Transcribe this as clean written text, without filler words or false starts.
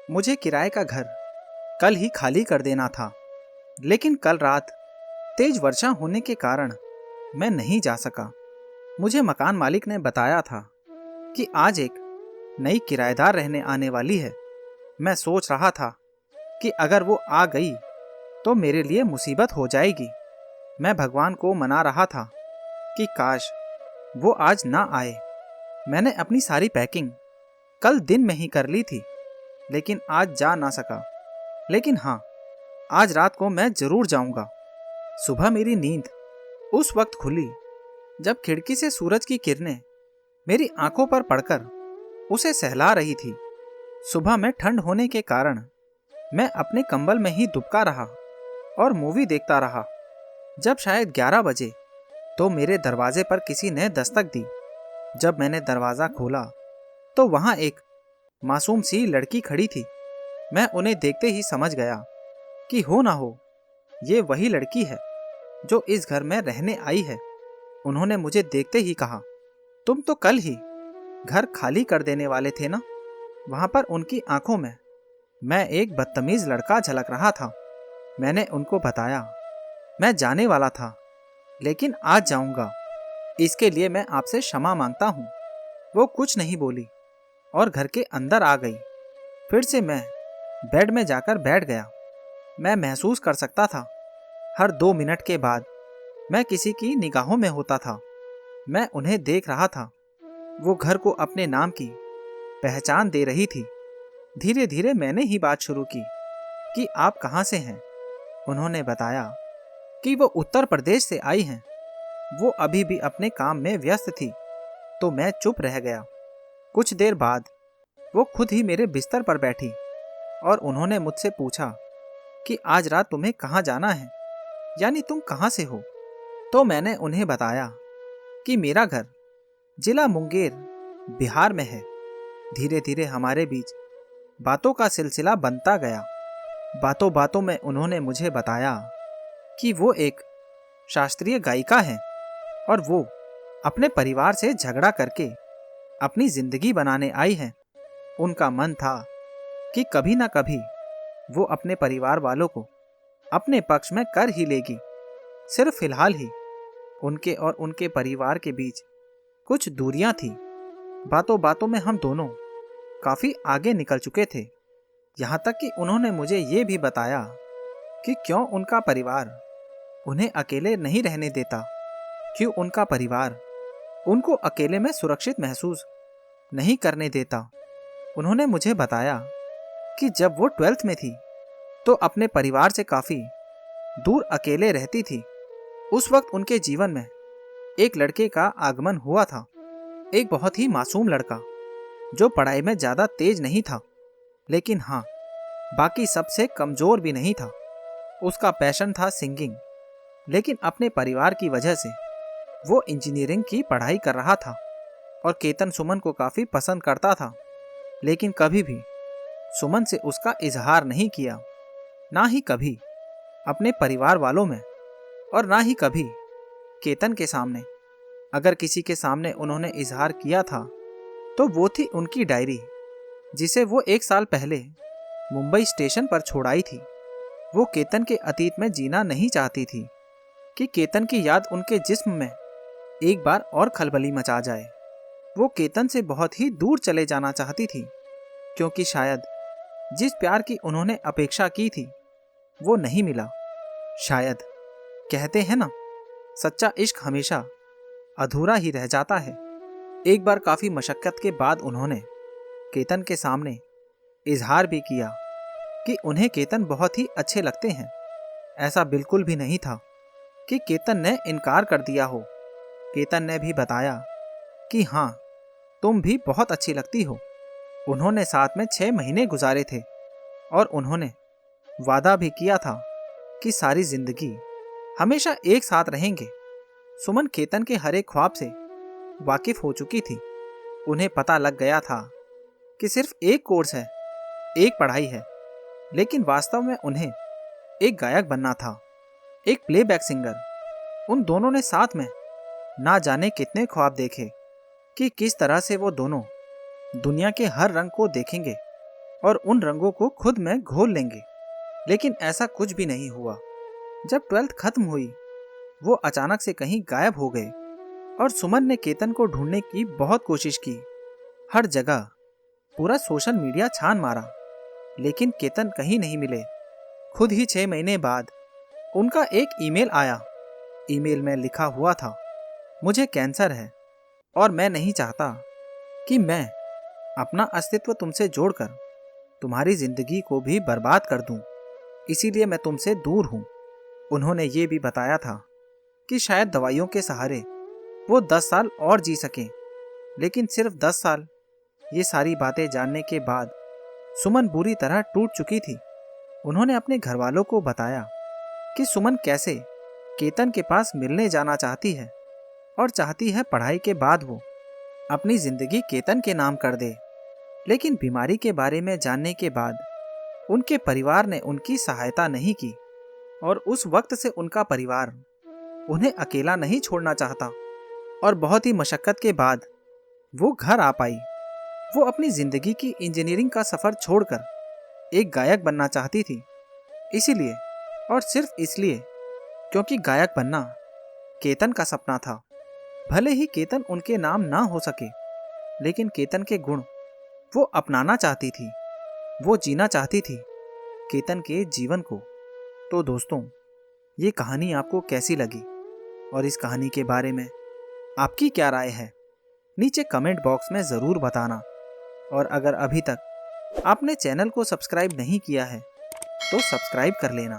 मुझे किराए का घर कल ही खाली कर देना था, लेकिन कल रात तेज वर्षा होने के कारण मैं नहीं जा सका। मुझे मकान मालिक ने बताया था कि आज एक नई किराएदार रहने आने वाली है। मैं सोच रहा था कि अगर वो आ गई तो मेरे लिए मुसीबत हो जाएगी। मैं भगवान को मना रहा था कि काश वो आज ना आए। मैंने अपनी सारी पैकिंग कल दिन में ही कर ली थी, लेकिन आज जा ना सका। लेकिन हाँ, आज रात को मैं जरूर जाऊंगा। सुबह मेरी नींद उस वक्त खुली जब खिड़की से सूरज की किरणें मेरी आंखों पर पड़कर उसे सहला रही थी। सुबह में ठंड होने के कारण मैं अपने कंबल में ही दुबका रहा और मूवी देखता रहा। जब शायद 11 बजे तो मेरे दरवाजे पर किसी ने दस्तक दी। जब मैंने दरवाज़ा खोला तो वहाँ एक मासूम सी लड़की खड़ी थी। मैं उन्हें देखते ही समझ गया कि हो ना हो ये वही लड़की है जो इस घर में रहने आई है। उन्होंने मुझे देखते ही कहा, तुम तो कल ही घर खाली कर देने वाले थे ना। वहां पर उनकी आंखों में मैं एक बदतमीज लड़का झलक रहा था। मैंने उनको बताया, मैं जाने वाला था लेकिन आज जाऊंगा, इसके लिए मैं आपसे क्षमा मांगता हूँ। वो कुछ नहीं बोली और घर के अंदर आ गई। फिर से मैं बेड में जाकर बैठ गया। मैं महसूस कर सकता था हर 2 मिनट के बाद मैं किसी की निगाहों में होता था। मैं उन्हें देख रहा था। वो घर को अपने नाम की पहचान दे रही थी। धीरे धीरे मैंने ही बात शुरू की कि आप कहाँ से हैं। उन्होंने बताया कि वो उत्तर प्रदेश से आई हैं। वो अभी भी अपने काम में व्यस्त थी, तो मैं चुप रह गया। कुछ देर बाद वो खुद ही मेरे बिस्तर पर बैठी और उन्होंने मुझसे पूछा कि आज रात तुम्हें कहाँ जाना है, यानी तुम कहाँ से हो। तो मैंने उन्हें बताया कि मेरा घर जिला मुंगेर बिहार में है। धीरे धीरे हमारे बीच बातों का सिलसिला बनता गया। बातों बातों में उन्होंने मुझे बताया कि वो एक शास्त्रीय गायिका हैं और वो अपने परिवार से झगड़ा करके अपनी जिंदगी बनाने आई हैं। उनका मन था कि कभी ना कभी वो अपने परिवार वालों को अपने पक्ष में कर ही लेगी। सिर्फ फिलहाल ही उनके और उनके परिवार के बीच कुछ दूरियां थी। बातों बातों में हम दोनों काफी आगे निकल चुके थे। यहाँ तक कि उन्होंने मुझे ये भी बताया कि क्यों उनका परिवार उन्हें अकेले नहीं रहने देता, क्यों उनका परिवार उनको अकेले में सुरक्षित महसूस नहीं करने देता। उन्होंने मुझे बताया कि जब वो 12th में थी तो अपने परिवार से काफ़ी दूर अकेले रहती थी। उस वक्त उनके जीवन में एक लड़के का आगमन हुआ था। एक बहुत ही मासूम लड़का जो पढ़ाई में ज़्यादा तेज नहीं था, लेकिन हाँ, बाकी सबसे कमज़ोर भी नहीं था। उसका पैशन था सिंगिंग, लेकिन अपने परिवार की वजह से वो इंजीनियरिंग की पढ़ाई कर रहा था और केतन सुमन को काफ़ी पसंद करता था। लेकिन कभी भी सुमन से उसका इजहार नहीं किया, ना ही कभी अपने परिवार वालों में और ना ही कभी केतन के सामने। अगर किसी के सामने उन्होंने इजहार किया था तो वो थी उनकी डायरी, जिसे वो 1 साल पहले मुंबई स्टेशन पर छोड़ आई थी। वो केतन के अतीत में जीना नहीं चाहती थी कि केतन की याद उनके जिस्म में एक बार और खलबली मचा जाए। वो केतन से बहुत ही दूर चले जाना चाहती थी, क्योंकि शायद जिस प्यार की उन्होंने अपेक्षा की थी वो नहीं मिला। शायद कहते हैं ना, सच्चा इश्क हमेशा अधूरा ही रह जाता है। एक बार काफ़ी मशक्क़त के बाद उन्होंने केतन के सामने इजहार भी किया कि उन्हें केतन बहुत ही अच्छे लगते हैं। ऐसा बिल्कुल भी नहीं था कि केतन ने इनकार कर दिया हो। केतन ने भी बताया कि हाँ, तुम भी बहुत अच्छी लगती हो। उन्होंने साथ में 6 महीने गुजारे थे और उन्होंने वादा भी किया था कि सारी जिंदगी हमेशा एक साथ रहेंगे। सुमन केतन के हर एक ख्वाब से वाकिफ हो चुकी थी। उन्हें पता लग गया था कि सिर्फ एक कोर्स है, एक पढ़ाई है, लेकिन वास्तव में उन्हें एक गायक बनना था, एक प्लेबैक सिंगर। उन दोनों ने साथ में ना जाने कितने ख्वाब देखे कि किस तरह से वो दोनों दुनिया के हर रंग को देखेंगे। और उन रंगों को खुद में घोल लेंगे। लेकिन ऐसा कुछ भी नहीं हुआ। जब 12th खत्म हुई, वो अचानक से कहीं गायब हो गए और सुमन ने केतन को ढूंढने की बहुत कोशिश की। हर जगह पूरा सोशल मीडिया छान मारा, लेकिन केतन कहीं नहीं मिले। खुद ही 6 महीने बाद उनका एक ईमेल आया। ईमेल में लिखा हुआ था, मुझे कैंसर है और मैं नहीं चाहता कि मैं अपना अस्तित्व तुमसे जोड़कर तुम्हारी जिंदगी को भी बर्बाद कर दूं, इसीलिए मैं तुमसे दूर हूं। उन्होंने ये भी बताया था कि शायद दवाइयों के सहारे वो 10 साल और जी सकें, लेकिन सिर्फ 10 साल। ये सारी बातें जानने के बाद सुमन बुरी तरह टूट चुकी थी। उन्होंने अपने घर वालों को बताया कि सुमन कैसे केतन के पास मिलने जाना चाहती है और चाहती है पढ़ाई के बाद वो अपनी जिंदगी केतन के नाम कर दे। लेकिन बीमारी के बारे में जानने के बाद उनके परिवार ने उनकी सहायता नहीं की और उस वक्त से उनका परिवार उन्हें अकेला नहीं छोड़ना चाहता। और बहुत ही मशक्कत के बाद वो घर आ पाई। वो अपनी जिंदगी की इंजीनियरिंग का सफर छोड़कर एक गायक बनना चाहती थी, इसीलिए और सिर्फ इसलिए क्योंकि गायक बनना केतन का सपना था। भले ही केतन उनके नाम ना हो सके, लेकिन केतन के गुण वो अपनाना चाहती थी, वो जीना चाहती थी केतन के जीवन को। तो दोस्तों, ये कहानी आपको कैसी लगी और इस कहानी के बारे में आपकी क्या राय है, नीचे कमेंट बॉक्स में ज़रूर बताना। और अगर अभी तक आपने चैनल को सब्सक्राइब नहीं किया है तो सब्सक्राइब कर लेना।